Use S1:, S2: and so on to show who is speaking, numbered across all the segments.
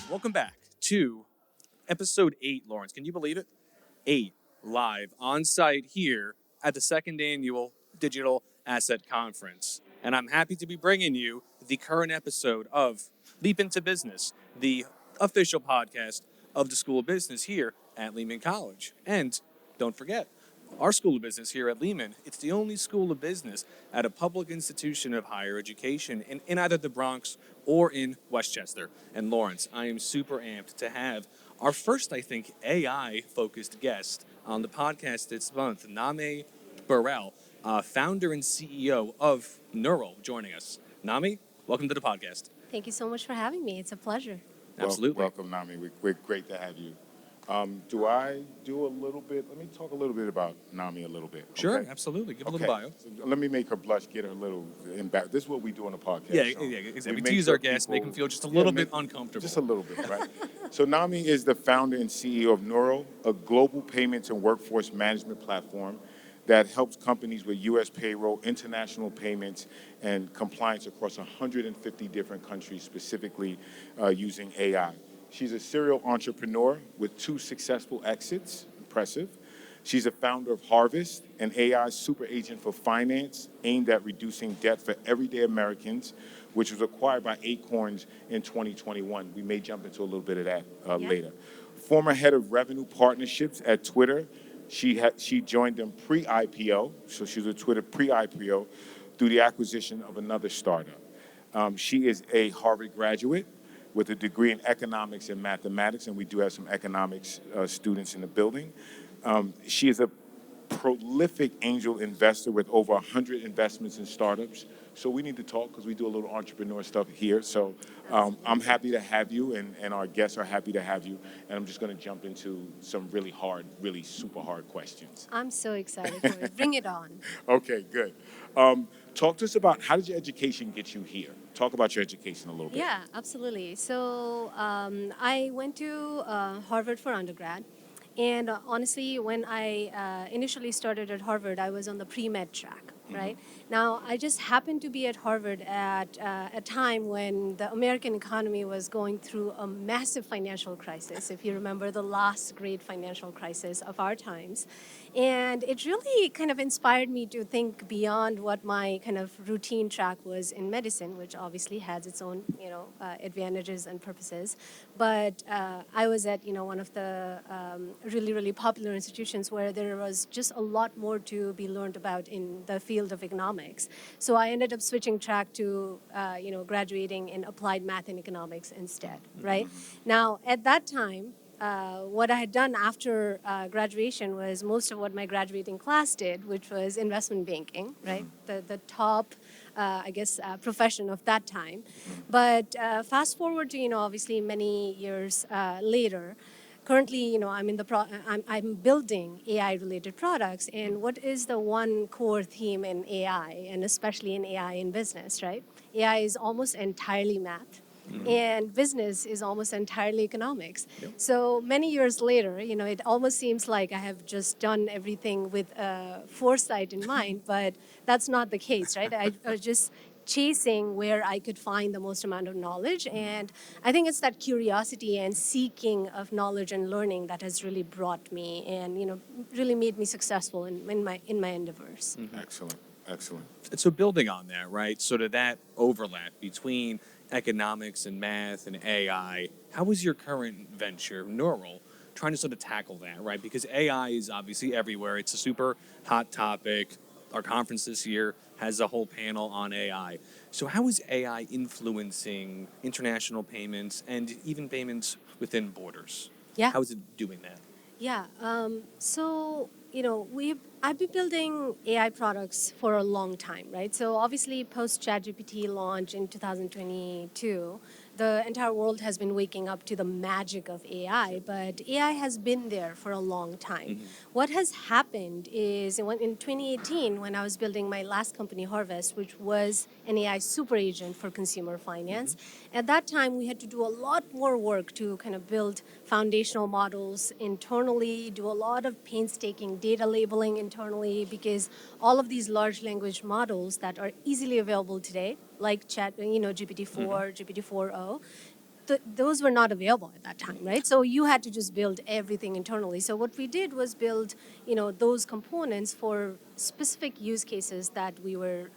S1: Welcome back to episode 8, Lawrence. Can you believe it? 8 live on site here at the second annual Digital Asset Conference. And I'm happy to be bringing you the current episode of Leap Into Business, the official podcast of the School of Business here at Lehman College. And don't forget, our School of Business here at Lehman, it's the only school of business at a public institution of higher education in either the Bronx or in Westchester. And Lawrence, I am super amped to have our first, I think, AI-focused guest on the podcast this month, Nami Baral, founder and CEO of Niural, joining us. Nami, welcome to the podcast.
S2: Thank you so much for having me. It's a pleasure.
S1: Absolutely.
S3: Welcome, Nami. We're great to have you. Do I do a little bit? Let me talk a little bit about Nami a little bit.
S1: Sure,
S3: okay?
S1: absolutely. Give a little bio.
S3: So let me make her blush, get her a little embarrassed. This is what we do on the podcast.
S1: Yeah,
S3: so
S1: exactly. We
S3: make
S1: tease
S3: sure
S1: our guests, make them feel just a little bit uncomfortable.
S3: Just a little bit, right? So Nami is the founder and CEO of Niural, a global payments and workforce management platform that helps companies with U.S. payroll, international payments, and compliance across 150 different countries, specifically using AI. She's a serial entrepreneur with 2 successful exits. Impressive. She's a founder of Harvest, an AI super agent for finance aimed at reducing debt for everyday Americans, which was acquired by Acorns in 2021. We may jump into a little bit of that later. Former head of revenue partnerships at Twitter. She joined them pre-IPO, so she was a Twitter pre-IPO through the acquisition of another startup. She is a Harvard graduate with a degree in economics and mathematics, and we do have some economics students in the building. She is a prolific angel investor with over 100 investments in startups. So we need to talk because we do a little entrepreneur stuff here. So I'm happy to have you, and our guests are happy to have you. And I'm just going to jump into some really hard, really super hard questions.
S2: I'm so excited for it. Bring it on.
S3: Okay, good. Talk to us about how did your education get you here? Talk about your education a little bit.
S2: Yeah, absolutely. So I went to Harvard for undergrad. And honestly, when I initially started at Harvard, I was on the pre-med track, right? Now, I just happened to be at Harvard at a time when the American economy was going through a massive financial crisis, if you remember the last great financial crisis of our times. And it really kind of inspired me to think beyond what my kind of routine track was in medicine, which obviously has its own, advantages and purposes. But I was at, one of the really, really popular institutions where there was just a lot more to be learned about in the field of economics. So I ended up switching track to, graduating in applied math and economics instead, right? Now, at that time, what I had done after graduation was most of what my graduating class did, which was investment banking, right? The top, profession of that time. But fast forward to, obviously many years later, currently, I'm building AI-related products, and what is the one core theme in AI, and especially in AI in business, right? AI is almost entirely math. And business is almost entirely economics.
S1: Yep.
S2: So many years later, it almost seems like I have just done everything with foresight in mind, but that's not the case, right? I was just chasing where I could find the most amount of knowledge. And I think it's that curiosity and seeking of knowledge and learning that has really brought me and, really made me successful in my endeavors.
S3: Excellent.
S1: So building on that, right, sort of that overlap between economics and math and AI, how is your current venture, Niural, trying to sort of tackle that, right? Because AI is obviously everywhere. It's a super hot topic. Our conference this year has a whole panel on AI. So how is AI influencing international payments and even payments within borders?
S2: Yeah.
S1: How is it doing that?
S2: Yeah. I've been building AI products for a long time, right? So obviously post ChatGPT launch in 2022, the entire world has been waking up to the magic of AI, but AI has been there for a long time. What has happened is in 2018, when I was building my last company, Harvest, which was an AI super agent for consumer finance, at that time we had to do a lot more work to kind of build foundational models internally, do a lot of painstaking data labeling internally, because all of these large language models that are easily available today, like GPT-4, GPT-4o, those were not available at that time, right? So you had to just build everything internally. So what we did was build, those components for specific use cases that we were,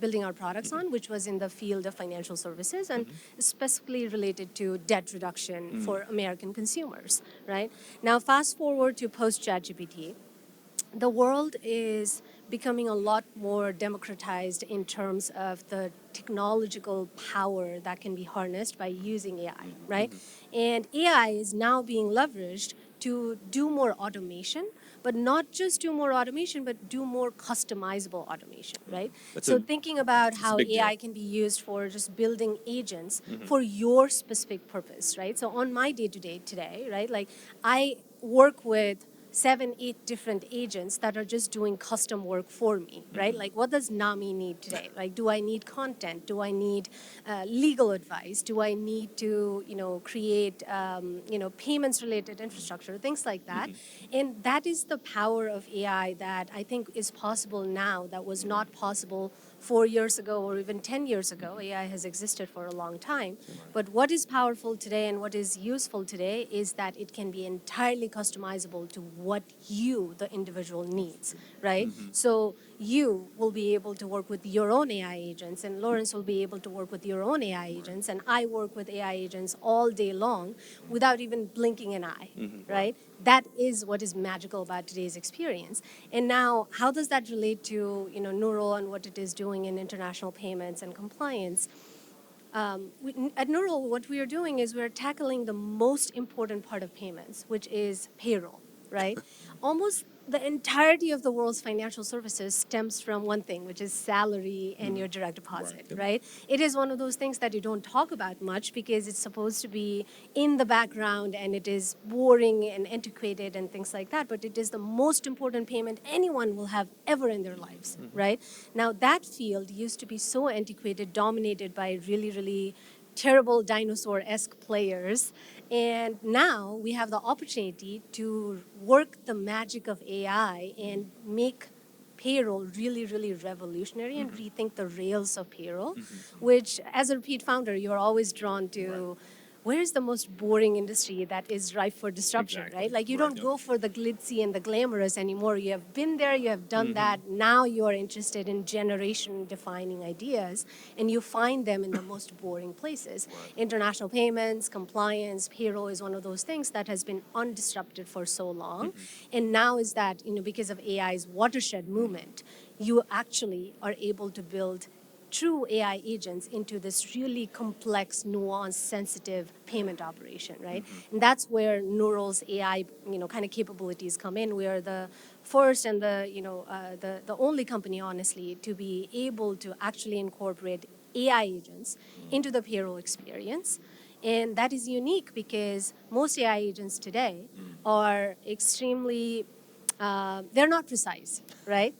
S2: building our products on, which was in the field of financial services and specifically related to debt reduction for American consumers, right? Now, fast forward to post-ChatGPT, the world is becoming a lot more democratized in terms of the technological power that can be harnessed by using AI, right? And AI is now being leveraged to do more automation, but not just do more automation, but do more customizable automation, right? Thinking about how AI can be used for just building agents for your specific purpose, right? So on my day-to-day today, right, like I work with 7, 8 different agents that are just doing custom work for me, right? Like, what does Nami need today? Like, do I need content? Do I need legal advice? Do I need to, create, payments-related infrastructure, things like that? And that is the power of AI that I think is possible now that was not possible 4 years ago or even 10 years ago. AI has existed for a long time. But what is powerful today and what is useful today is that it can be entirely customizable to what you, the individual, needs, right? So you will be able to work with your own AI agents, and Lawrence will be able to work with your own AI agents, and I work with AI agents all day long without even blinking an eye, right? That is what is magical about today's experience. And now, how does that relate to Niural and what it is doing in international payments and compliance? At Niural, what we are doing is we're tackling the most important part of payments, which is payroll, right? Almost the entirety of the world's financial services stems from one thing, which is salary and your direct deposit, right? It is one of those things that you don't talk about much because it's supposed to be in the background and it is boring and antiquated and things like that, but it is the most important payment anyone will have ever in their lives, right? Now, that field used to be so antiquated, dominated by really, really terrible dinosaur-esque players. And now we have the opportunity to work the magic of AI and make payroll really, really revolutionary and rethink the rails of payroll, which as a repeat founder, you're always drawn to where's the most boring industry that is ripe for disruption, right? Like you don't go for the glitzy and the glamorous anymore. You have been there, you have done that. Now you are interested in generation-defining ideas, and you find them in the most boring places. International payments, compliance, payroll is one of those things that has been undisrupted for so long. And now is that, because of AI's watershed movement, you actually are able to build true AI agents into this really complex, nuanced, sensitive payment operation, right? And that's where Niural's AI, kind of capabilities come in. We are the first and the only company, honestly, to be able to actually incorporate AI agents into the payroll experience. And that is unique because most AI agents today are extremely, they're not precise, right?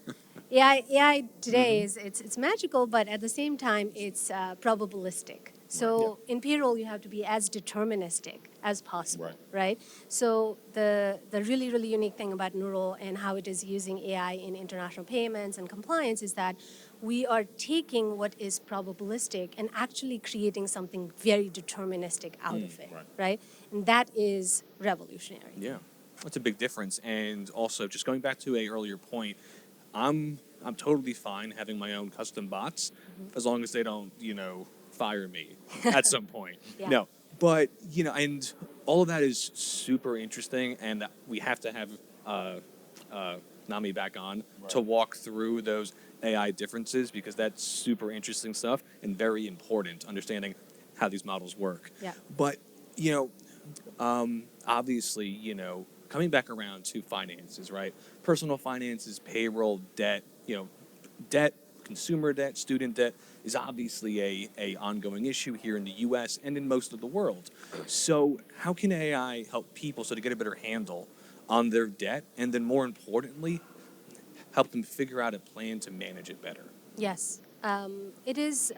S2: AI today is it's magical, but at the same time, it's probabilistic. So in payroll, you have to be as deterministic as possible, right? So the really, really unique thing about Niural and how it is using AI in international payments and compliance is that we are taking what is probabilistic and actually creating something very deterministic out of it, right? And that is revolutionary.
S1: Yeah, that's a big difference. And also, just going back to a earlier point, I'm totally fine having my own custom bots as long as they don't, fire me at some point. No, but and all of that is super interesting, and we have to have Nami back on to walk through those AI differences because that's super interesting stuff and very important understanding how these models work.
S2: Yeah.
S1: But obviously, coming back around to finances, right? Personal finances, payroll, debt, debt, consumer debt, student debt is obviously a ongoing issue here in the U.S. and in most of the world. So how can AI help people so to get a better handle on their debt and then more importantly, help them figure out a plan to manage it better?
S2: Yes. It is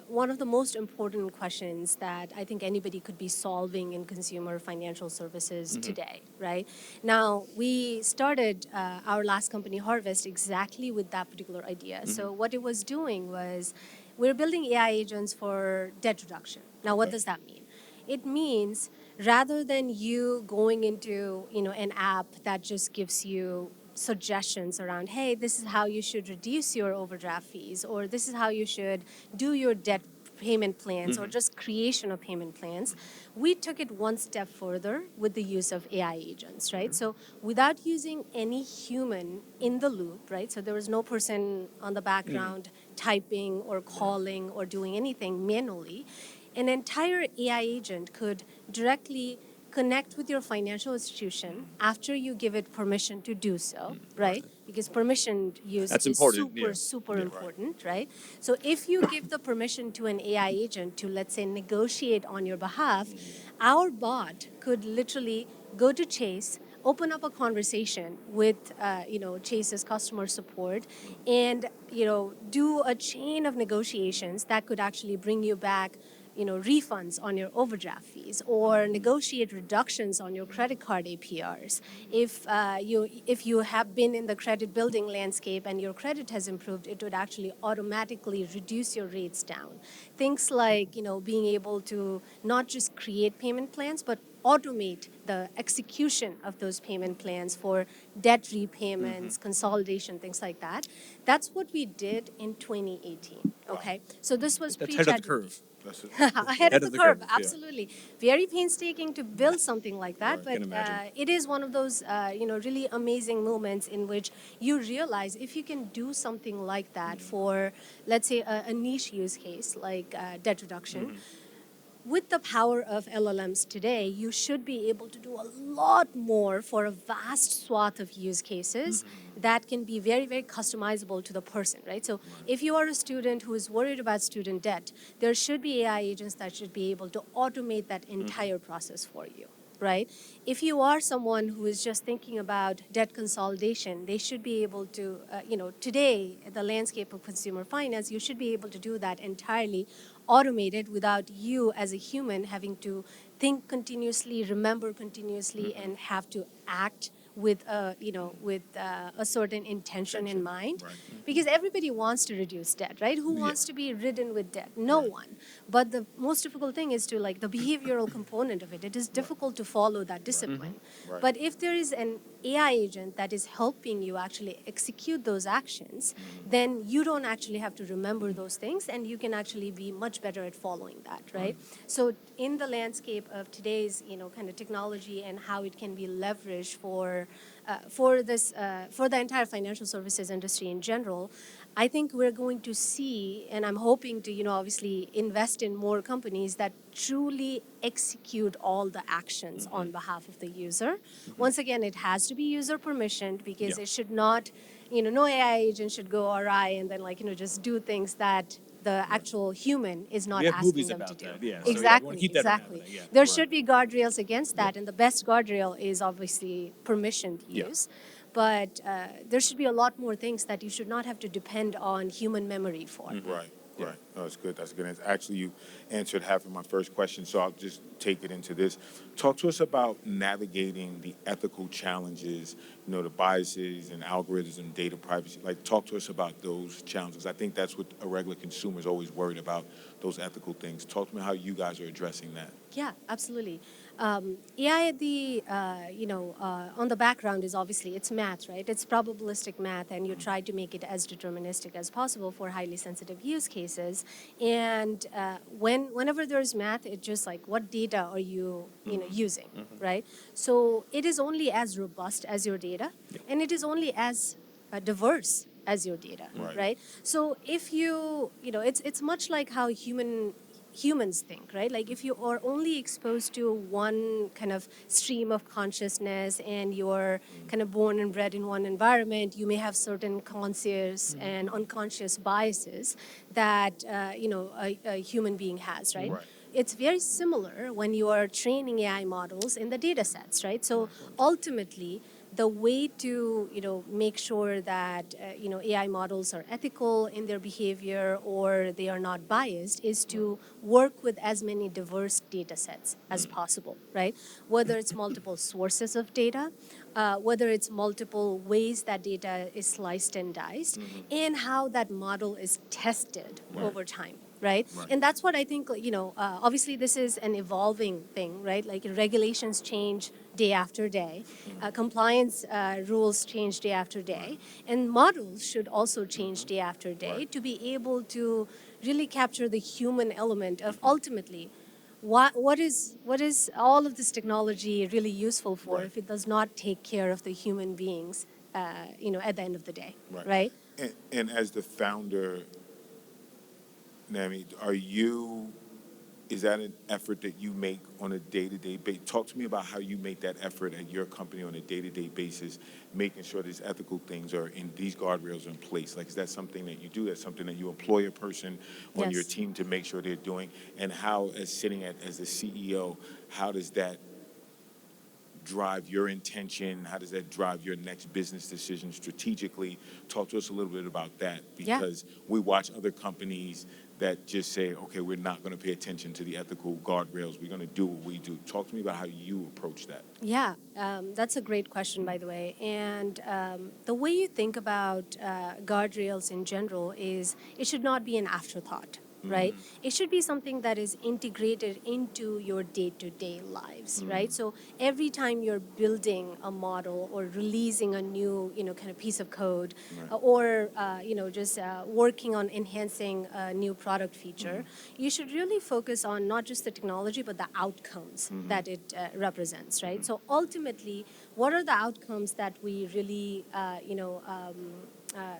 S2: one of the most important questions that I think anybody could be solving in consumer financial services today, right? Now, we started our last company, Harvest, exactly with that particular idea. So what it was doing was we're building AI agents for debt reduction. Now, what does that mean? It means rather than you going into, an app that just gives you suggestions around, hey, this is how you should reduce your overdraft fees, or this is how you should do your debt payment plans, or just creation of payment plans, we took it one step further with the use of AI agents, right? So without using any human in the loop, right? So there was no person on the background typing or calling or doing anything manually. An entire AI agent could directly connect with your financial institution after you give it permission to do so, right? Because permission use
S1: That's
S2: is
S1: important,
S2: super,
S1: yeah.
S2: super
S1: Yeah.
S2: important, right? So if you give the permission to an AI agent to, let's say, negotiate on your behalf, our bot could literally go to Chase, open up a conversation with, Chase's customer support, and do a chain of negotiations that could actually bring you back refunds on your overdraft fees, or negotiate reductions on your credit card APRs. If you have been in the credit building landscape and your credit has improved, it would actually automatically reduce your rates down. Things like being able to not just create payment plans, but automate the execution of those payment plans for debt repayments, consolidation, things like that. That's what we did in 2018. Okay, so this was
S1: That's
S2: pre-chat.
S1: ahead of the curve.
S3: That's it.
S2: Ahead of the curve,
S1: yeah.
S2: absolutely. Very painstaking to build something like that,
S3: Right.
S2: but
S1: Can imagine.
S2: it is one of those really amazing moments in which you realize if you can do something like that for, let's say, a niche use case like debt reduction. With the power of LLMs today, you should be able to do a lot more for a vast swath of use cases that can be very, very customizable to the person, right? So if you are a student who is worried about student debt, there should be AI agents that should be able to automate that entire process for you, right? If you are someone who is just thinking about debt consolidation, they should be able to, today, the landscape of consumer finance, you should be able to do that entirely automated without you as a human having to think continuously, remember continuously, and have to act with a certain intention in mind.
S3: Right.
S2: Because everybody wants to reduce debt, right? Who wants to be ridden with debt? No one. But the most difficult thing is to, like, the behavioral component of it. It is difficult to follow that discipline.
S3: Right.
S2: But if there is an AI agent that is helping you actually execute those actions, then you don't actually have to remember those things, and you can actually be much better at following that, right? So in the landscape of today's, kind of technology and how it can be leveraged for the entire financial services industry in general, I think we're going to see, and I'm hoping to, obviously invest in more companies that truly execute all the actions on behalf of the user. Once again, it has to be user permissioned, because it should not, no AI agent should go awry and then, just do things that the actual human is not
S1: We have
S2: asking
S1: movies
S2: them to
S1: about
S2: do.
S1: that, yeah, so we wanna
S2: Exactly,
S1: keep that from
S2: exactly.
S1: happening, yeah.
S2: There should be guardrails against that, and the best guardrail is obviously permissioned
S1: Yeah.
S2: use. But there should be a lot more things that you should not have to depend on human memory for.
S3: Right. Right. No, that's good. That's good. And actually, you answered half of my first question, so I'll just take it into this. Talk to us about navigating the ethical challenges, the biases and algorithms and data privacy. Like, talk to us about those challenges. I think that's what a regular consumer is always worried about, those ethical things. Talk to me how you guys are addressing that.
S2: Yeah, absolutely. AI at the on the background is obviously it's math, right? It's probabilistic math, and you try to make it as deterministic as possible for highly sensitive use cases. And whenever there's math, it's just like, what data are you using, right? So it is only as robust as your data, and it is only as diverse as your data, right? So if it's much like how humans think, right? Like, if you are only exposed to one kind of stream of consciousness and you're kind of born and bred in one environment, you may have certain conscious and unconscious biases that a human being has, right?
S3: Right.
S2: It's very similar when you are training AI models in the data sets, right? So ultimately, the way to make sure that AI models are ethical in their behavior or they are not biased is to work with as many diverse data sets as possible, right? Whether it's multiple sources of data, whether it's multiple ways that data is sliced and diced, and how that model is tested over time. right?
S3: Right.
S2: And that's what I think, obviously this is an evolving thing, right? Like regulations change day after day, compliance rules change day after day, and models should also change day after day
S3: Right.
S2: to be able to really capture the human element of ultimately what is all of this technology really useful for
S3: Right.
S2: if it does not take care of the human beings, at the end of the day,
S3: Right.
S2: right?
S3: And as the founder, Nami, is that an effort that you make on a day-to-day basis? Talk to me about how you make that effort at your company on a day-to-day basis, making sure these ethical things are in, these guardrails are in place. Like, is that something that you do? That's something that you employ a person on your
S2: Yes.
S3: team to make sure they're doing? And how, as the CEO, how does that drive your intention? How does that drive your next business decision strategically? Talk to us a little bit about that,
S2: Yeah.
S3: because we watch other companies that just say, okay, we're not going to pay attention to the ethical guardrails. We're going to do what we do. Talk to me about how you approach that.
S2: Yeah, that's a great question, by the way. And the way you think about guardrails in general is it should not be an afterthought, right? It should be something that is integrated into your day-to-day lives, right? So every time you're building a model or releasing a new, kind of piece of code, or just working on enhancing a new product feature, you should really focus on not just the technology but the outcomes that it represents, right? So ultimately, what are the outcomes that we really,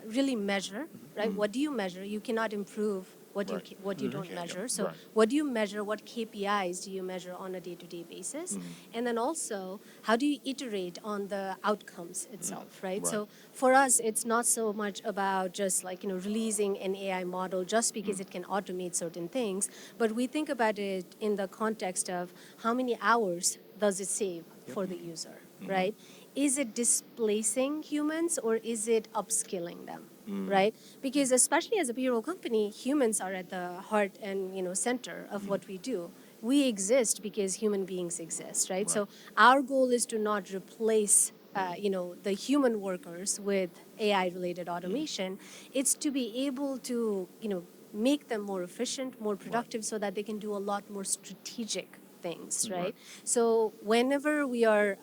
S2: really measure, right? What do you measure? You cannot improve
S3: Right.
S2: what you don't measure. So
S3: Right.
S2: what do you measure? What KPIs do you measure on a day-to-day basis? And then also, how do you iterate on the outcomes itself, right?
S3: Right.
S2: So for us, it's not so much about just like releasing an AI model just because it can automate certain things, but we think about it in the context of how many hours does it save for the user, right? Is it displacing humans or is it upskilling them? Right, because especially as a payroll company, humans are at the heart and center of what we do. We exist because human beings exist, right? So our goal is to not replace the human workers with AI related automation. It's to be able to make them more efficient, more productive, so that they can do a lot more strategic things, right? So whenever we are,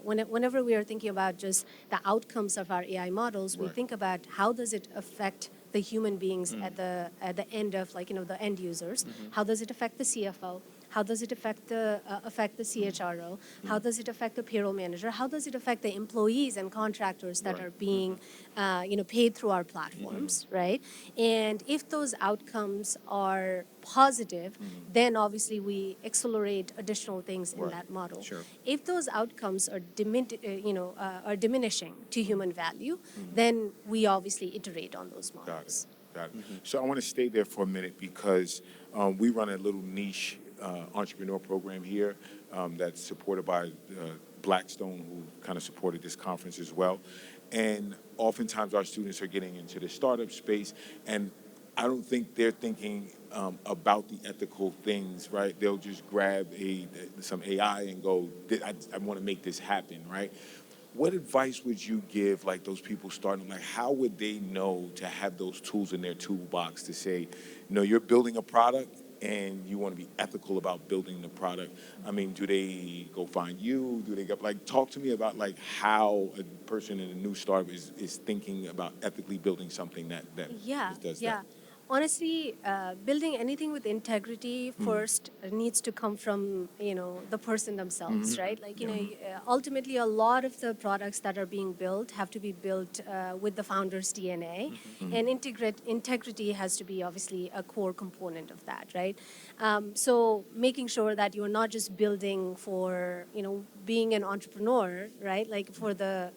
S2: whenever we are thinking about just the outcomes of our AI models, we think about how does it affect the human beings at the end of the end users? How does it affect the CFO? How does it affect the CHRO? How does it affect the payroll manager? How does it affect the employees and contractors that are being paid through our platforms, right? And if those outcomes are positive, then obviously we accelerate additional things in that model.
S1: Sure.
S2: If those outcomes are are diminishing to human value, then we obviously iterate on those
S3: Got
S2: models.
S3: it. Got it. So I want to stay there for a minute because we run a little niche entrepreneur program here that's supported by Blackstone, who kind of supported this conference as well. And oftentimes our students are getting into the startup space, and I don't think they're thinking about the ethical things, right? They'll just grab some AI and go, I want to make this happen, right? What advice would you give, like those people starting? Like, how would they know to have those tools in their toolbox to say, you're building a product and you want to be ethical about building the product? I mean, do they go find you? Do they go, talk to me about how a person in a new startup is thinking about ethically building something that does
S2: Yeah.
S3: that?
S2: Honestly, building anything with integrity first needs to come from the person themselves, right? Like ultimately, a lot of the products that are being built have to be built with the founder's DNA, and integrity has to be obviously a core component of that, right? So making sure that you're not just building for being an entrepreneur, right? Like for the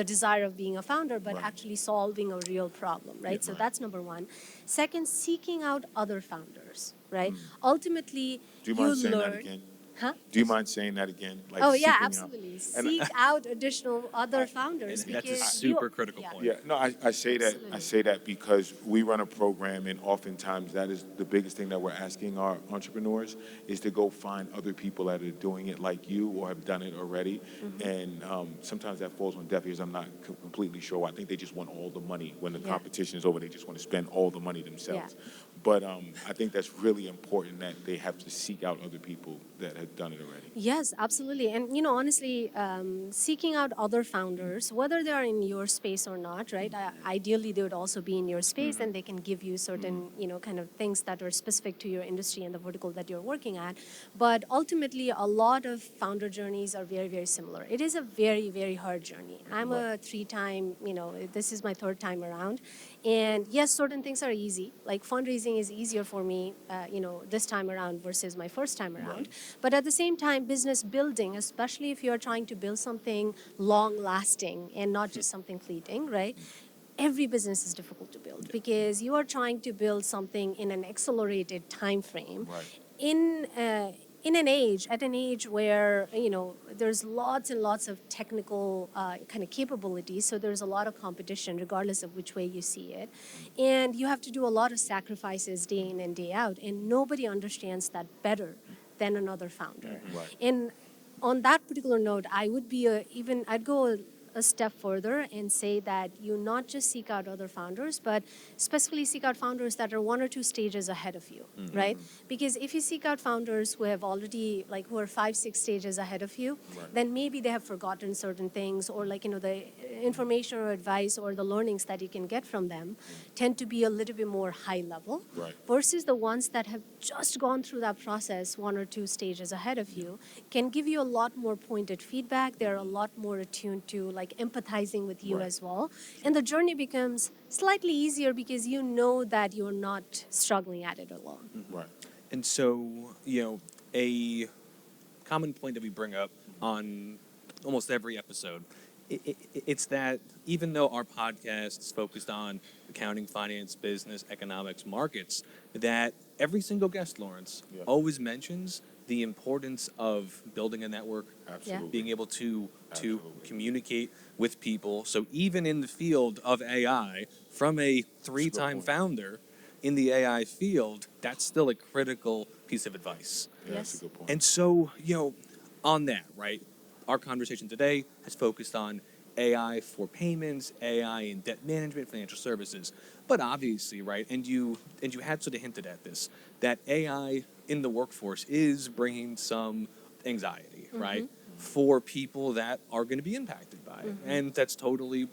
S2: desire of being a founder, but actually solving a real problem, right? So that's number one. Second, seeking out other founders, right? Ultimately,
S3: Do you mind saying that
S2: learn.
S3: again?
S2: Huh?
S3: Do you mind saying that again? Like
S2: Oh yeah,
S3: seeking out.
S2: absolutely.
S3: And
S2: Seek out additional other founders
S1: And that's a
S2: because
S1: super critical point.
S3: Yeah, no, I say that. I
S2: Absolutely.
S3: say that because we run a program, and oftentimes that is the biggest thing that we're asking our entrepreneurs is to go find other people that are doing it like you or have done it already. And sometimes that falls on deaf ears. I'm not completely sure why. I think they just want all the money when the competition is over. They just want to spend all the money themselves. But I think that's really important that they have to seek out other people that have done it already.
S2: Yes, absolutely. And honestly, seeking out other founders, whether they are in your space or not, right? Ideally, they would also be in your space, and they can give you certain, kind of things that are specific to your industry and the vertical that you're working at. But ultimately, a lot of founder journeys are very, very similar. It is a very, very hard journey. I'm a three-time, this is my third time around, and yes, certain things are easy. Like fundraising is easier for me, this time around versus my first time around. But at the same time, business building, especially if you're trying to build something long lasting and not just something fleeting, right? Every business is difficult to build because you are trying to build something in an accelerated time frame in at an age where there's lots and lots of technical kind of capabilities. So there's a lot of competition, regardless of which way you see it, and you have to do a lot of sacrifices day in and day out, and nobody understands that better than another founder. And on that particular note, I would be I'd go a step further and say that you not just seek out other founders, but specifically seek out founders that are one or two stages ahead of you, right? Because if you seek out founders who have already, who are 5, 6 stages ahead of you, then maybe they have forgotten certain things, or the information or advice or the learnings that you can get from them tend to be a little bit more high level, versus the ones that have just gone through that process 1 or 2 stages ahead of you can give you a lot more pointed feedback. They're a lot more attuned to empathizing with you as well. And the journey becomes slightly easier because you know that you're not struggling at it alone.
S1: And so, a common point that we bring up on almost every episode, it's that even though our podcast is focused on accounting, finance, business, economics, markets, that every single guest, Lawrence, always mentions the importance of building a network, being able to communicate with people. So even in the field of AI, from a 3-time founder in the AI field, that's still a critical piece of advice.
S3: That's a good point.
S1: And so, on that, right, our conversation today has focused on AI for payments, AI in debt management, financial services. But obviously, right, and you had sort of hinted at this, that AI in the workforce is bringing some anxiety, right, for people that are going to be impacted by it. And that's totally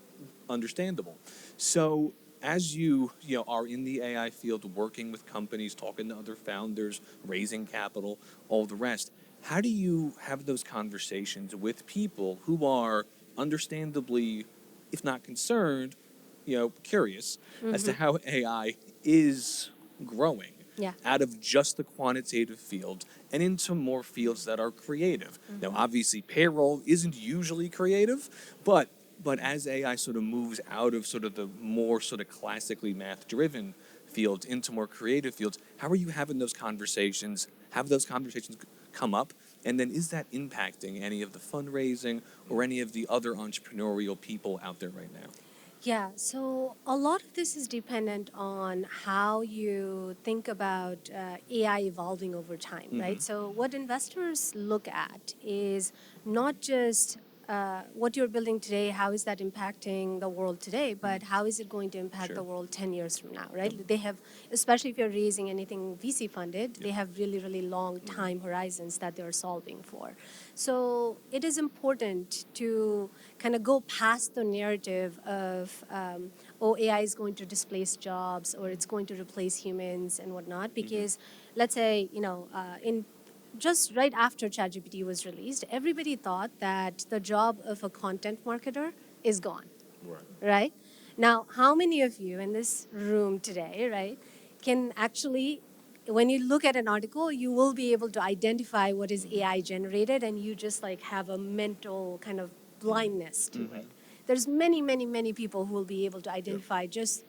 S1: understandable. So as you are in the AI field, working with companies, talking to other founders, raising capital, all the rest, how do you have those conversations with people who are understandably, if not concerned, curious as to how AI is growing out of just the quantitative field and into more fields that are creative? Now, obviously, payroll isn't usually creative, but as AI sort of moves out of sort of the more sort of classically math-driven fields into more creative fields, how are you having those conversations? Have those conversations come up? And then is that impacting any of the fundraising or any of the other entrepreneurial people out there right now?
S2: Yeah, so a lot of this is dependent on how you think about AI evolving over time, right? So what investors look at is not just what you're building today, how is that impacting the world today, but how is it going to impact the world 10 years from now, right? They have, especially if you're raising anything VC funded, they have really, really long time horizons that they're solving for. So it is important to kind of go past the narrative of, AI is going to displace jobs or it's going to replace humans and whatnot, because let's say, in just right after ChatGPT was released, everybody thought that the job of a content marketer is gone, right? Now, how many of you in this room today, right, can actually, when you look at an article, you will be able to identify what is AI generated, and you just have a mental kind of blindness to it. There's many, many, many people who will be able to identify just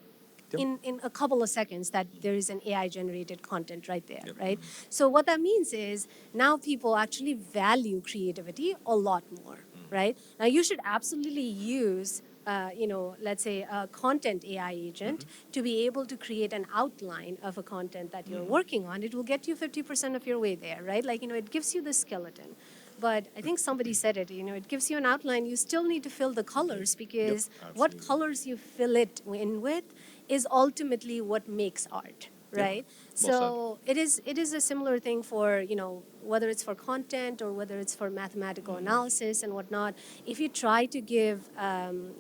S2: in a couple of seconds that there is an AI generated content right there, right? So what that means is now people actually value creativity a lot more, right? Now you should absolutely use let's say a content AI agent to be able to create an outline of a content that you're working on. It will get you 50% of your way there, right? It gives you the skeleton. But I think somebody said it, it gives you an outline. You still need to fill the colors, because what colors you fill it in with is ultimately what makes art,
S1: Yeah.
S2: right?
S1: Well said.
S2: So it is a similar thing for, whether it's for content or whether it's for mathematical analysis and whatnot. If you try to give,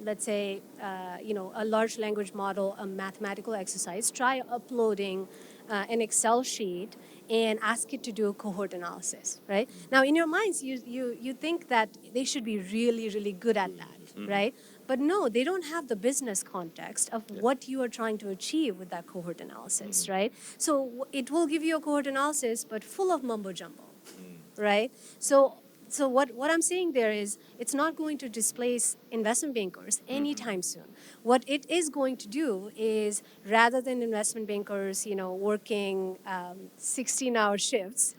S2: let's say, a large language model a mathematical exercise, try uploading an Excel sheet and ask it to do a cohort analysis, right? Now, in your minds, you think that they should be really, really good at that, right? But no, they don't have the business context of what you are trying to achieve with that cohort analysis, right? So it will give you a cohort analysis, but full of mumbo jumbo, right? So what I'm saying there is it's not going to displace investment bankers anytime soon. What it is going to do is rather than investment bankers, working 16-hour shifts,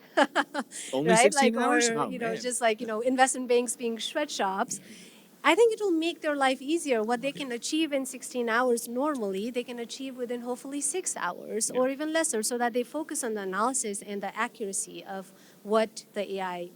S1: Only
S2: right?
S1: 16
S2: Like,
S1: hours?
S2: or,
S1: Oh, man.
S2: just like, investment banks being sweatshops. I think it will make their life easier. What they can achieve in 16 hours normally, they can achieve within hopefully 6 hours or even lesser, so that they focus on the analysis and the accuracy of what the AI,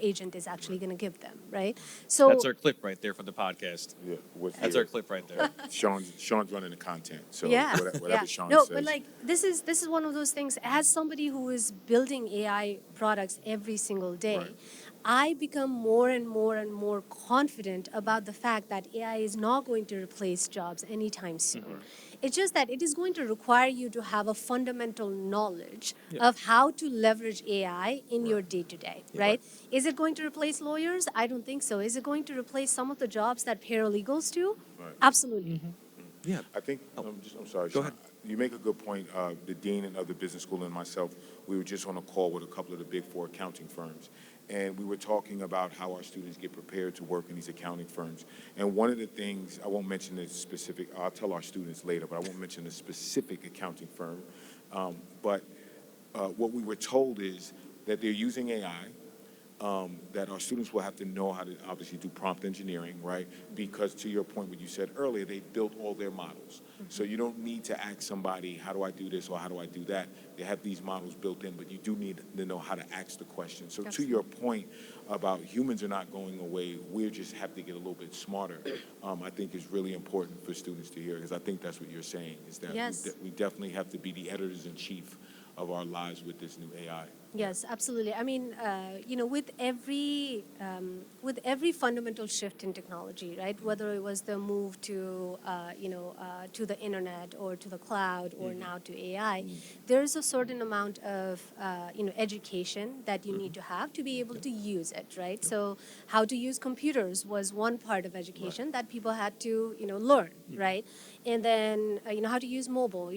S2: agent is actually going to give them, right? So
S1: That's our clip right there for the podcast.
S3: Yeah,
S1: That's our clip right there.
S3: Sean's running the content, so
S2: yeah,
S3: whatever
S2: yeah.
S3: Sean
S2: No,
S3: says.
S2: but like this is one of those things. As somebody who is building AI products every single day,
S3: Right.
S2: I become more and more and more confident about the fact that AI is not going to replace jobs anytime soon. It's just that it is going to require you to have a fundamental knowledge of how to leverage AI in your day to day, right? Is it going to replace lawyers? I don't think so. Is it going to replace some of the jobs that paralegals do?
S3: Right.
S2: Absolutely.
S1: Yeah.
S3: I think, I'm sorry,
S1: Go
S3: Sean.
S1: ahead.
S3: You make a good point. The dean and other business school and myself, we were just on a call with a couple of the big four accounting firms. And we were talking about how our students get prepared to work in these accounting firms. And one of the things, I won't mention the specific, I'll tell our students later, but I won't mention the specific accounting firm. But what we were told is that they're using AI, that our students will have to know how to obviously do prompt engineering, right? Because to your point, what you said earlier, they built all their models. So you don't need to ask somebody, how do I do this or how do I do that? They have these models built in, but you do need to know how to ask the question. So to your point about humans are not going away, we just have to get a little bit smarter, I think is really important for students to hear, because I think that's what you're saying, is that
S2: Yes.
S3: we definitely have to be the editors-in-chief of our lives with this new AI.
S2: Yes, absolutely. I mean, with every fundamental shift in technology, right? Whether it was the move to, to the internet or to the cloud or now to AI, there is a certain amount of, education that you need to have to be able to use it, right? So, how to use computers was one part of education that people had to, learn, right? And then, how to use mobile,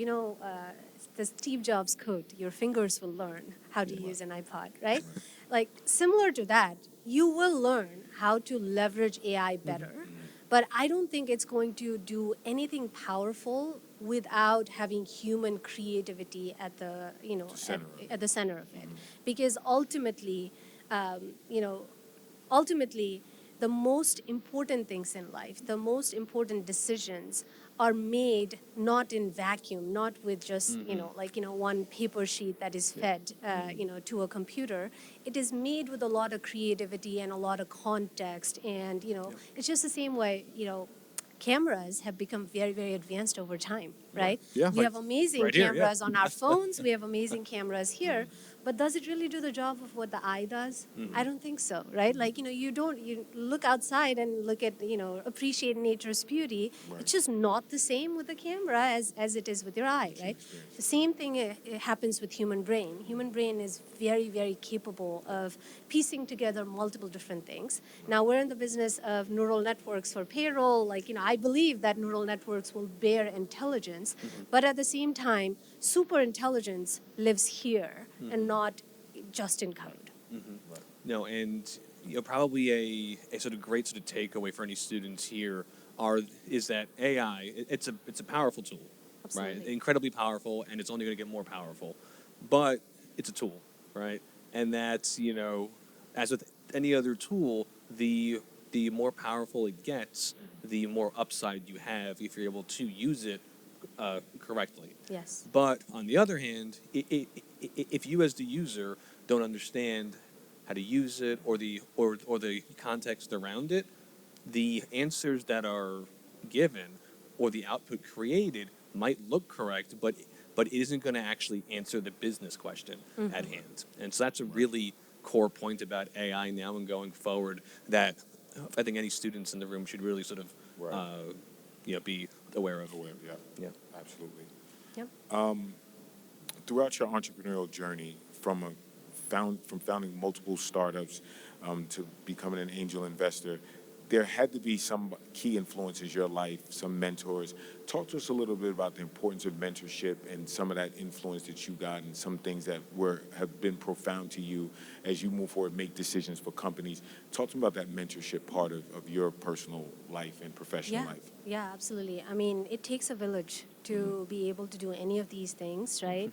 S2: the Steve Jobs quote, your fingers will learn how to use an iPod, right? Like, similar to that, you will learn how to leverage AI better, but I don't think it's going to do anything powerful without having human creativity at the,
S3: center of it.
S2: at the center of it. Because ultimately, um, you know, ultimately, the most important things in life, the most important decisions are made not in vacuum, not with just, one paper sheet that is fed, to a computer. It is made with a lot of creativity and a lot of context. And, it's just the same way, cameras have become very, very advanced over time, right?
S1: Yeah,
S2: We
S1: like
S2: have amazing
S1: right here, yeah.
S2: cameras on our phones. We have amazing cameras here. But does it really do the job of what the eye does? I don't think so, right? Like, you look outside and look at, appreciate nature's beauty. It's just not the same with the camera as it is with your eye, right? The same thing it happens with human brain. Human brain is very, very capable of piecing together multiple different things. Now, we're in the business of neural networks for payroll. Like, I believe that neural networks will bear intelligence, but at the same time, super intelligence lives here and not just in code.
S1: No, and probably a sort of great sort of takeaway for any students here is that AI, it's a powerful tool, right?
S2: Absolutely.
S1: Incredibly powerful, and it's only going to get more powerful, but it's a tool, right? And that's as with any other tool, the more powerful it gets, the more upside you have if you're able to use it correctly.
S2: Yes.
S1: But on the other hand, if you as the user don't understand how to use it or the context around it, the answers that are given or the output created might look correct, but but it isn't going to actually answer the business question at hand. And so that's a really core point about AI now and going forward that I think any students in the room should really sort of be aware of.
S3: Yeah, absolutely.
S2: Yep.
S3: Throughout your entrepreneurial journey, from founding multiple startups to becoming an angel investor, there had to be some key influences in your life, some mentors. Talk to us a little bit about the importance of mentorship and some of that influence that you got and some things that have been profound to you as you move forward, make decisions for companies. Talk to me about that mentorship part of your personal life and professional life.
S2: Yeah, absolutely. I mean, it takes a village to be able to do any of these things, right?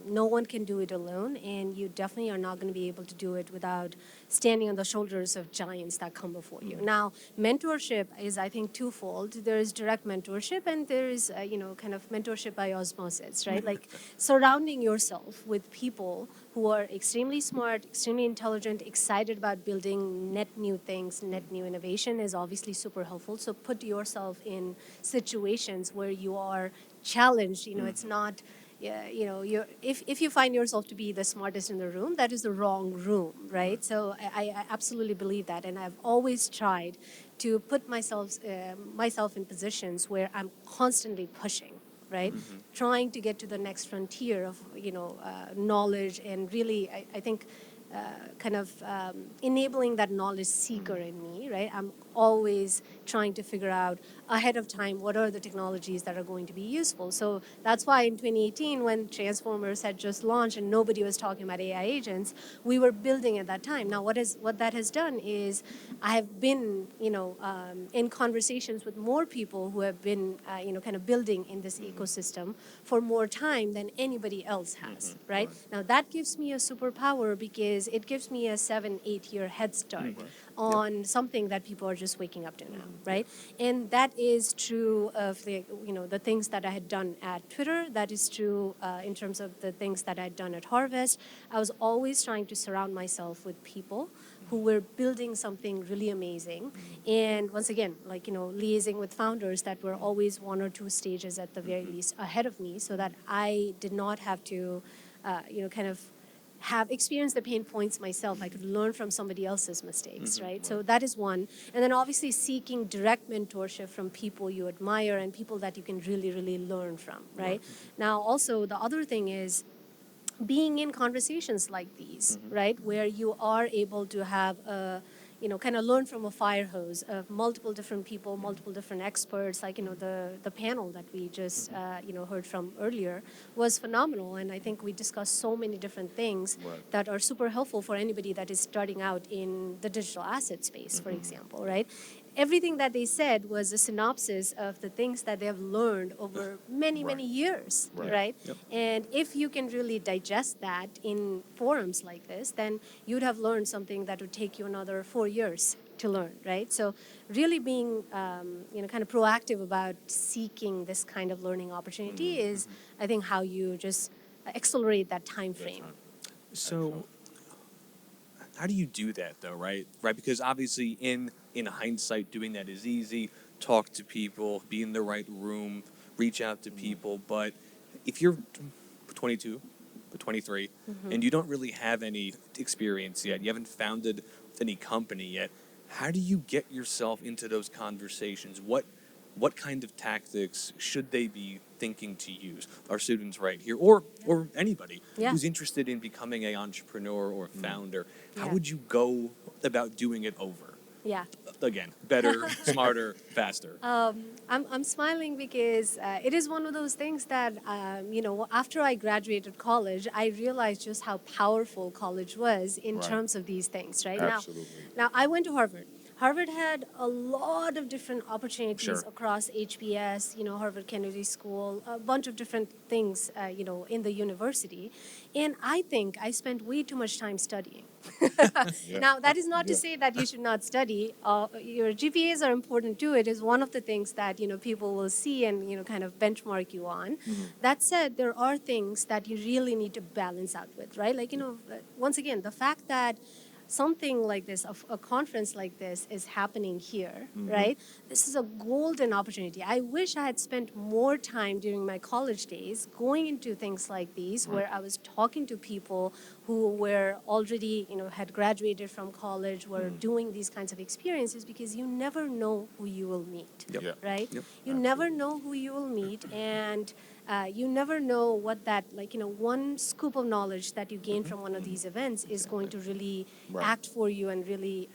S2: No one can do it alone, and you definitely are not going to be able to do it without standing on the shoulders of giants that come before you. Now, mentorship is, I think, twofold. There is direct mentorship, and there is, kind of mentorship by osmosis, right? Like surrounding yourself with people who are extremely smart, extremely intelligent, excited about building net new things, net new innovation is obviously super helpful. So put yourself in situations where you are challenged. It's not, if you find yourself to be the smartest in the room, that is the wrong room, right? So I absolutely believe that, and I've always tried to put myself in positions where I'm constantly pushing, right? Trying to get to the next frontier of, knowledge, and really, I think, kind of enabling that knowledge seeker in me, right? I'm always trying to figure out ahead of time what are the technologies that are going to be useful. So that's why in 2018, when Transformers had just launched and nobody was talking about AI agents, we were building at that time. Now, what that has done is I have been, in conversations with more people who have been, kind of building in this ecosystem for more time than anybody else has, right? Now, that gives me a superpower because it gives me a 7-8 year head start on something that people are just waking up to now, right? And that is true of the things that I had done at Twitter. That is true in terms of the things that I had done at Harvest. I was always trying to surround myself with people who were building something really amazing. And once again, liaising with founders that were always 1 or 2 stages at the very least ahead of me, so that I did not have to, kind of have experienced the pain points myself. I could learn from somebody else's mistakes, right? So that is one. And then obviously seeking direct mentorship from people you admire and people that you can really, really learn from, right? Now, also, the other thing is being in conversations like these, right, where you are able to have a, kind of learn from a fire hose of multiple different people, multiple different experts. Like, the panel that we just, heard from earlier was phenomenal. And I think we discussed so many different things that are super helpful for anybody that is starting out in the digital asset space, for example, right? Everything that they said was a synopsis of the things that they have learned over many, many years, right? And if you can really digest that in forums like this, then you'd have learned something that would take you another 4 years to learn, right? So really being, kind of proactive about seeking this kind of learning opportunity is, I think, how you just accelerate that time frame.
S1: So how do you do that though, right? Because obviously in hindsight, doing that is easy. Talk to people, be in the right room, reach out to people. But if you're 22, 23, and you don't really have any experience yet, you haven't founded any company yet, how do you get yourself into those conversations? What kind of tactics should they be thinking to use? Our students right here, or anybody who's interested in becoming an entrepreneur or a founder, how would you go about doing it over?
S2: Yeah.
S1: Again, better, smarter, faster.
S2: I'm smiling because it is one of those things that, after I graduated college, I realized just how powerful college was in terms of these things, right?
S3: Absolutely.
S2: Now, I went to Harvard. Harvard had a lot of different opportunities across HBS, Harvard Kennedy School, a bunch of different things, in the university. And I think I spent way too much time studying. Now, that is not to say that you should not study. Your GPAs are important too. It is one of the things that, people will see and, kind of benchmark you on. That said, there are things that you really need to balance out with, right? Like, once again, the fact that something like this, a conference like this is happening here, right? This is a golden opportunity. I wish I had spent more time during my college days going into things like these, where I was talking to people who were already, had graduated from college, were doing these kinds of experiences, because you never know who you will meet,
S1: Yep.
S3: Yeah.
S2: right?
S1: Yep.
S2: You never know who you will meet, and you never know what that, one scoop of knowledge that you gain from one of these events is going to really
S3: Right.
S2: act for you and really,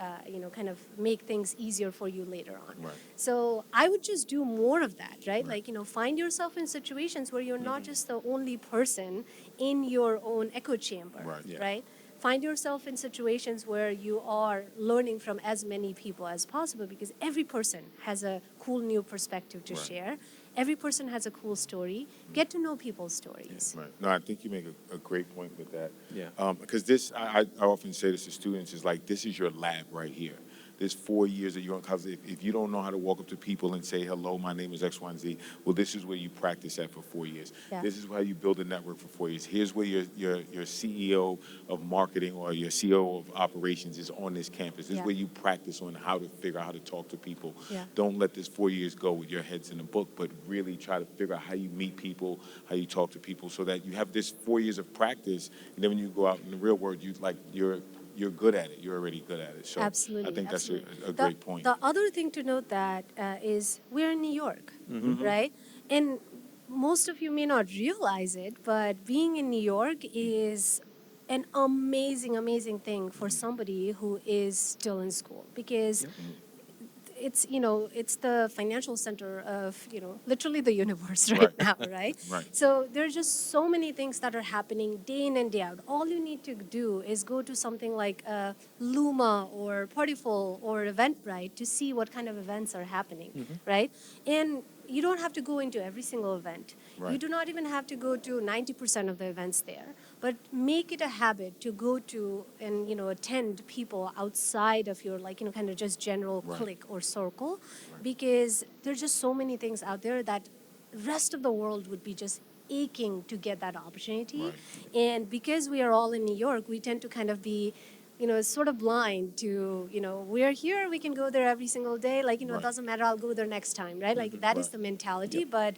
S2: kind of make things easier for you later on.
S3: Right.
S2: So I would just do more of that, right? Like, find yourself in situations where you're not just the only person in your own echo chamber,
S3: Right. Yeah.
S2: right? Find yourself in situations where you are learning from as many people as possible, because every person has a cool new perspective to
S3: Right.
S2: share. Every person has a cool story. Get to know people's stories.
S3: Right. No, I think you make a great point with that.
S1: Yeah.
S3: Because this, I often say this to students, is like, this is your lab right here. There's 4 years that you're, because if you don't know how to walk up to people and say, hello, my name is X, Y, and Z, well, this is where you practice that for 4 years.
S2: Yeah.
S3: This is how you build a network for 4 years. Here's where your CEO of marketing or your CEO of operations is on this campus. This
S2: Yeah.
S3: is where you practice on how to figure out how to talk to people.
S2: Yeah.
S3: Don't let this 4 years go with your heads in a book, but really try to figure out how you meet people, how you talk to people, so that you have this 4 years of practice, and then when you go out in the real world, you're good at it. You're already good at it. So
S2: Absolutely.
S3: I think that's
S2: absolutely.
S3: a great point.
S2: The other thing to note that is we're in New York, right? And most of you may not realize it, but being in New York is an amazing, amazing thing for somebody who is still in school, because it's the financial center of literally the universe right now, right?
S3: Right.
S2: So there's just so many things that are happening day in and day out. All you need to do is go to something like Luma or Partyful or Eventbrite to see what kind of events are happening, right? And you don't have to go into every single event. You
S3: Right.
S2: do not even have to go to 90% of the events there, but make it a habit to go to and attend people outside of your kind of just general
S3: Right.
S2: clique or circle, because there's just so many things out there that rest of the world would be just aching to get that opportunity.
S3: Right.
S2: And because we are all in New York, we tend to kind of be sort of blind to, we're here, we can go there every single day. Like, it
S3: Right.
S2: doesn't matter, I'll go there next time, right? Like, that is
S3: Right.
S2: the mentality.
S1: Yep.
S2: But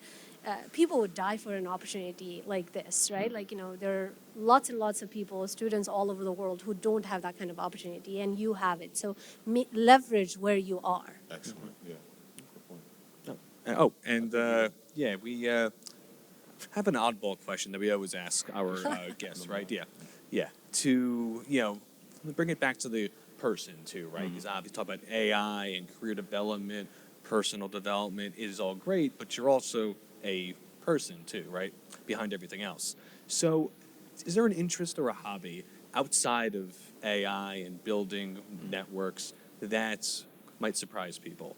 S2: people would die for an opportunity like this, right? Like, there are lots and lots of people, students all over the world, who don't have that kind of opportunity, and you have it. So leverage where you are.
S3: Excellent. Yeah. Good point.
S1: We have an oddball question that we always ask our guests, right? Yeah. To bring it back to the person too, right? Because obviously talk about AI and career development, personal development is all great, but you're also a person too, right? Behind everything else. So, is there an interest or a hobby outside of AI and building networks that might surprise people?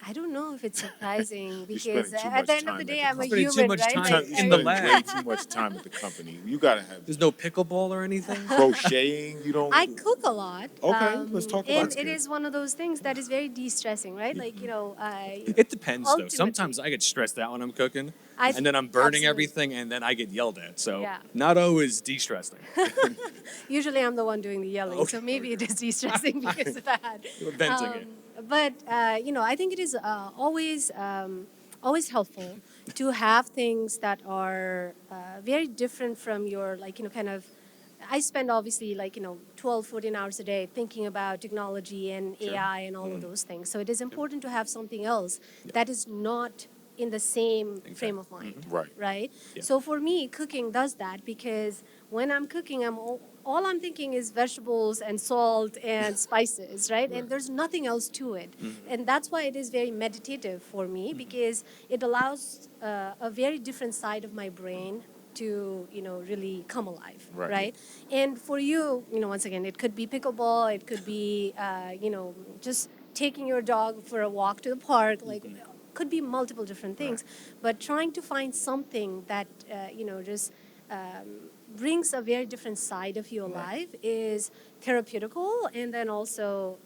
S2: I don't know if it's surprising,
S3: You're
S2: because
S3: spending too
S2: at
S3: much
S2: the end of
S3: time
S2: the
S3: at
S2: day,
S3: the
S2: I'm a
S3: company.
S1: Spending too
S2: human,
S1: much
S2: right?
S1: time
S2: Like,
S1: in
S2: I
S1: the
S2: mean,
S1: lab.
S3: Way too much time at the company. You gotta have
S1: There's no pickleball or anything?
S3: crocheting. You don't.
S2: I cook a lot.
S3: Okay, let's talk about
S2: And
S3: it.
S2: it is one of those things that is very de-stressing, right? Like,
S1: It depends, though.
S2: ultimately-
S1: Sometimes I get stressed out when I'm cooking,
S2: I-
S1: and then I'm burning
S2: absolutely.
S1: everything, and then I get yelled at. So,
S2: Yeah.
S1: not always de-stressing.
S2: Usually I'm the one doing the yelling,
S1: Okay.
S2: so maybe it is de-stressing because of that.
S1: Venting it.
S2: But I think it is always helpful to have things that are very different from your kind of. I spend obviously 12, 14 hours a day thinking about technology and AI and all of those things. So it is important to have something else that is not in the same frame of mind.
S3: Right.
S2: Right?
S1: Yeah.
S2: So for me, cooking does that, because when I'm cooking, all I'm thinking is vegetables and salt and spices, right? And there's nothing else to it. And that's why it is very meditative for me, because it allows a very different side of my brain to really come alive,
S3: Right.
S2: right? And for you, once again, it could be pickleball, it could be just taking your dog for a walk to the park, could be multiple different things. But trying to find something that just brings a very different side of your life, is therapeutical, and then also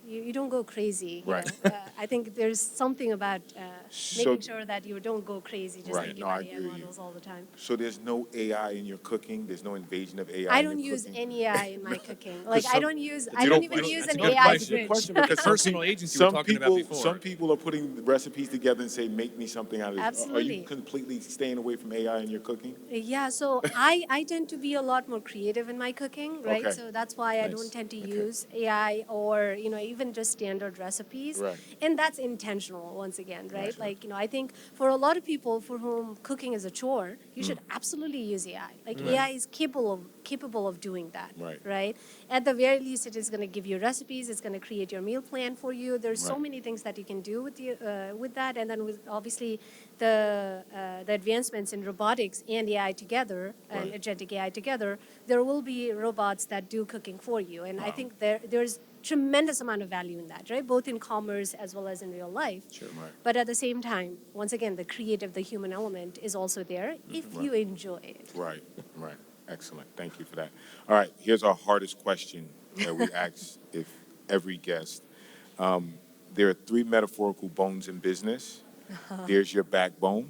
S2: you don't go crazy.
S3: Right.
S2: I think there's something about
S3: So-
S2: making sure that you don't go crazy just
S3: Right.
S2: thinking
S3: No, I
S2: about AI
S3: hear you.
S2: models all the time.
S3: So there's no AI in your cooking? There's no invasion of AI
S2: I
S3: in
S2: don't
S3: your
S2: use
S3: cooking?
S2: any AI in my cooking. Like I
S3: some-
S2: don't use,
S3: You
S2: I don't
S3: don't-
S2: even
S3: you-
S2: use
S1: that's
S2: an
S1: a good
S2: AI
S1: question.
S2: fridge.
S3: Question, because some
S1: Personal
S3: people-
S1: agency we were talking about before.
S3: Some people are putting recipes together and say, make me something out of this. Are you
S2: Absolutely.
S3: completely staying away from AI in your cooking?
S2: Yeah, so I tend to be a lot more creative in my cooking, right?
S3: Okay.
S2: So that's why I
S1: Nice.
S2: don't tend to use AI or, even just standard recipes.
S3: Right.
S2: And that's intentional, once again, right?
S3: Right.
S2: Like, I think for a lot of people for whom cooking is a chore, you should absolutely use AI. Like AI is capable of doing that,
S3: Right.
S2: At the very least, it is going to give you recipes. It's going to create your meal plan for you. There's so
S3: Right.
S2: many things that you can do with that, and then with obviously the advancements in robotics and AI together and
S3: Right.
S2: agentic AI together, there will be robots that do cooking for you, and I
S3: Wow.
S2: think there's tremendous amount of value in that, right? Both in commerce as well as in real life.
S3: Sure. Right.
S2: But at the same time, once again, the creative, the human element is also there if you enjoy it.
S3: Right, right. Excellent. Thank you for that. All right, here's our hardest question that we ask if every guest. There are three metaphorical bones in business. There's your backbone,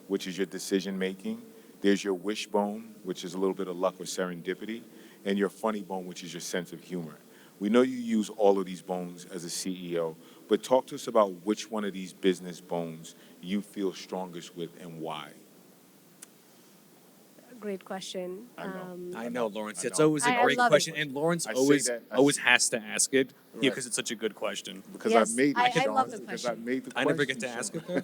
S3: which is your decision making. There's your wishbone, which is a little bit of luck or serendipity, and your funny bone, which is your sense of humor. We know you use all of these bones as a CEO, but talk to us about which one of these business bones you feel strongest with and why.
S2: Great question.
S3: I know.
S1: I know, Lawrence.
S3: I
S1: It's
S3: know.
S1: always a
S2: I
S1: great
S2: love it.
S1: question, and Lawrence
S3: I say
S1: always
S3: that- I
S1: always
S3: say-
S1: has to ask it
S3: Right.
S1: because it's such a good question.
S3: Because
S2: Yes,
S3: I made it.
S2: I
S3: Sean,
S2: love the
S3: because
S2: question.
S3: I made the
S1: I
S3: question.
S1: never get to ask it though.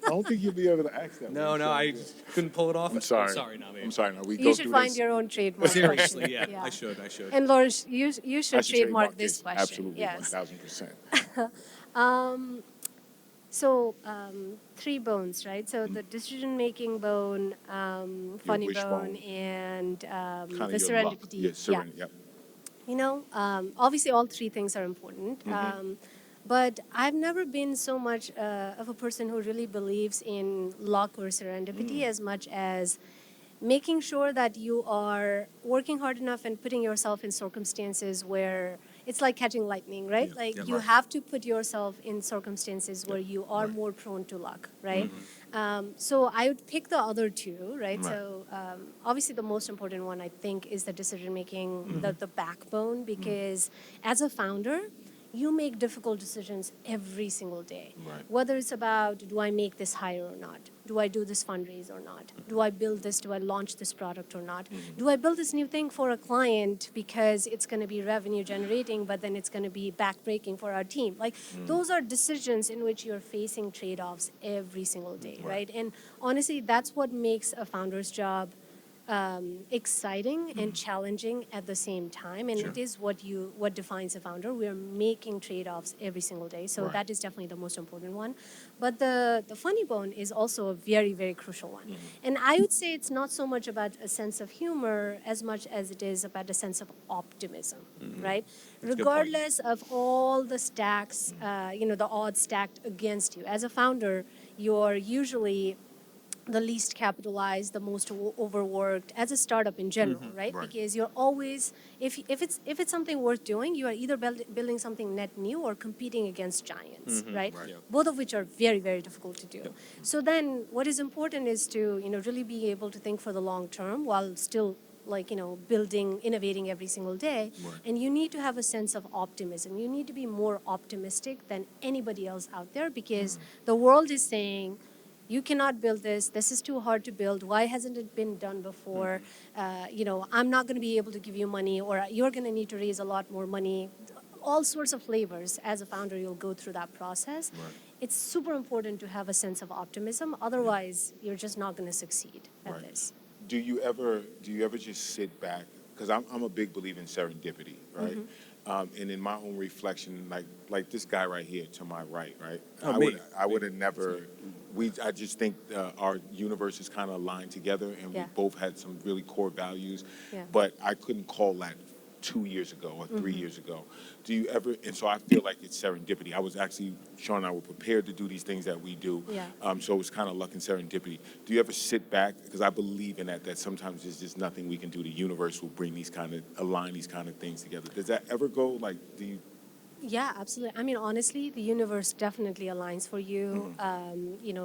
S3: I don't think you'll be able to ask that.
S1: No,
S3: one,
S1: no,
S3: Sean.
S1: I couldn't pull it off.
S3: I'm sorry.
S1: I'm sorry, Nami.
S3: I'm sorry. No, we go
S2: You should
S3: through
S2: find
S3: this.
S2: your own trademark.
S1: Seriously,
S2: question.
S1: yeah, I should. I should.
S2: And Lawrence, you
S3: I
S2: should
S3: should
S2: trademark this question.
S3: Absolutely,
S2: Yes.
S3: 1,000%.
S2: So three bones, right? So the decision-making bone, funny
S3: wishbone.
S2: bone, and
S3: Kind
S2: the
S3: of your luck.
S2: serendipity.
S3: Yeah, serenity. Yep.
S2: Obviously all three things are important. But I've never been so much of a person who really believes in luck or serendipity as much as making sure that you are working hard enough and putting yourself in circumstances where it's like catching lightning, right?
S3: Yeah.
S2: Like
S1: Yeah.
S2: you
S3: Right.
S2: have to put yourself in circumstances where you are
S3: Right.
S2: more prone to luck, right? So I would pick the other two, right?
S3: Right.
S2: So obviously the most important one I think is the decision making, the backbone, because as a founder, you make difficult decisions every single day.
S3: Right.
S2: Whether it's about, do I make this hire or not? Do I do this fundraise or not? Do I build this? Do I launch this product or not? Do I build this new thing for a client because it's going to be revenue generating, but then it's going to be backbreaking for our team? Like those are decisions in which you're facing trade-offs every single day, right? And honestly, that's what makes a founder's job exciting and challenging at the same time, and
S3: Sure.
S2: it is what defines a founder. We are making trade-offs every single day, so
S3: Right.
S2: that is definitely the most important one. But the funny bone is also a very, very crucial one, and I would say it's not so much about a sense of humor as much as it is about a sense of optimism, right?
S1: a good point.
S2: Regardless of all the stacks, the odds stacked against you, as a founder, you're usually the least capitalized, the most overworked as a startup in general, right?
S3: Right.
S2: Because you're always, if it's something worth doing, you are either building something net new or competing against giants, right?
S3: Right.
S1: Yeah.
S2: Both of which are very, very difficult to do. So then, what is important is to really be able to think for the long term while still building, innovating every single day.
S3: Right.
S2: And you need to have a sense of optimism. You need to be more optimistic than anybody else out there because the world is saying, you cannot build this. This is too hard to build. Why hasn't it been done before? I'm not going to be able to give you money, or you're going to need to raise a lot more money. All sorts of flavors. As a founder, you'll go through that process.
S3: Right.
S2: It's super important to have a sense of optimism. Otherwise, you're just not going to succeed at
S3: Right.
S2: this.
S3: Do you ever just sit back? Because I'm a big believer in serendipity, right? And in my own reflection, like this guy right here to my right?
S1: Oh,
S3: I
S1: me.
S3: would have never. I just think our universes kind of aligned together, and
S2: Yeah.
S3: we both had some really core values.
S2: Yeah.
S3: But I couldn't call that 2 years ago or 3 years ago. Do you ever, and so I feel like it's serendipity. I was actually, Sean and I were prepared to do these things that we do.
S2: Yeah.
S3: So it was kind of luck and serendipity. Do you ever sit back, because I believe in that sometimes there's just nothing we can do. The universe will bring align these kind of things together. Does that ever go, like, do you?
S2: Yeah, absolutely. I mean, honestly, the universe definitely aligns for you,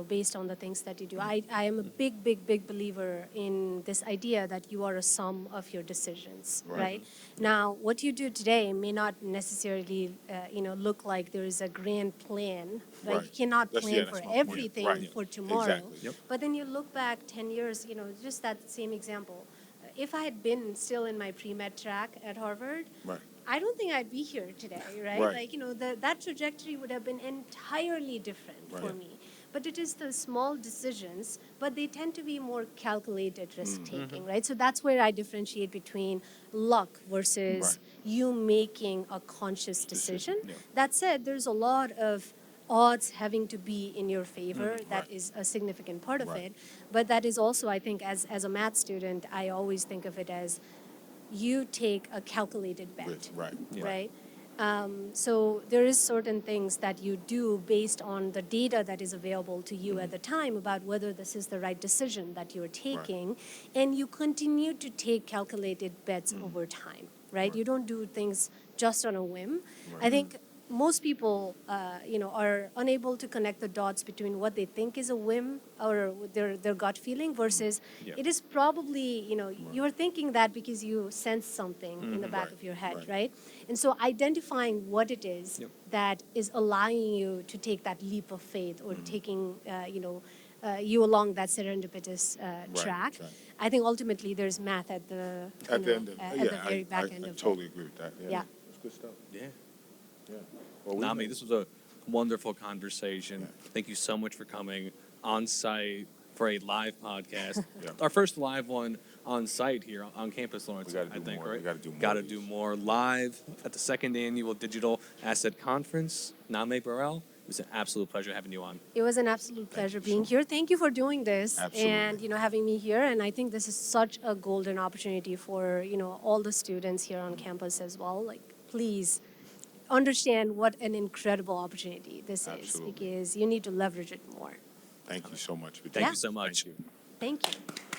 S2: based on the things that you do. I am a big, big, big believer in this idea that you are a sum of your decisions, right? Now, what you do today may not necessarily, look like there is a grand plan, right? You cannot plan for
S3: that's my point.
S2: everything
S3: Right.
S2: for tomorrow.
S3: Exactly. Yep.
S2: But then you look back 10 years, just that same example. If I had been still in my pre-med track at Harvard,
S3: Right.
S2: I don't think I'd be here today, right?
S3: Right.
S2: Like, that trajectory would have been entirely different for
S3: Right.
S2: me. But it is the small decisions, but they tend to be more calculated risk-taking, right? So that's where I differentiate between luck versus
S3: Right.
S2: you making a conscious decision.
S3: Yeah.
S2: That said, there's a lot of odds having to be in your favor. That
S3: Right.
S2: is a significant part of
S3: Right.
S2: it. But that is also, I think, as a math student, I always think of it as you take a calculated bet,
S3: Risk, right.
S2: right? So there is certain things that you do based on the data that is available to you at the time about whether this is the right decision that you're taking, and you continue to take calculated bets over time, right? You don't do things just on a whim. I think most people, are unable to connect the dots between what they think is a whim or their gut feeling versus it is probably, you're thinking that because you sense something in the back
S3: Right,
S2: of your head,
S3: right.
S2: right? And so identifying what it is that is allowing you to take that leap of faith or taking, you along that serendipitous track.
S3: right.
S2: I think ultimately there's math at the,
S3: At the end of
S2: at the very back end
S3: I
S2: of
S3: totally
S2: it.
S3: agree with that.
S2: Yeah.
S3: It's good stuff.
S1: Yeah.
S3: Yeah. Well,
S1: Nami, this was a wonderful conversation. Thank you so much for coming on site for a live podcast.
S3: Yeah.
S1: Our first live one on site here on campus, Lawrence,
S3: We gotta
S1: I
S3: do
S1: think,
S3: more.
S1: right?
S3: We gotta do more
S1: Gotta
S3: of
S1: do
S3: these.
S1: more live at the second annual Digital Asset Conference. Nami Baral, it was an absolute pleasure having you on.
S2: It was an absolute pleasure
S3: you
S2: being
S3: so
S2: here. Thank you for doing this
S3: Absolutely.
S2: and having me here. And I think this is such a golden opportunity for all the students here on campus as well. Like, please understand what an incredible opportunity this
S3: Absolutely.
S2: is because you need to leverage it more.
S3: Thank you so much.
S1: Thank you so much.
S3: Thank you.
S2: Thank you.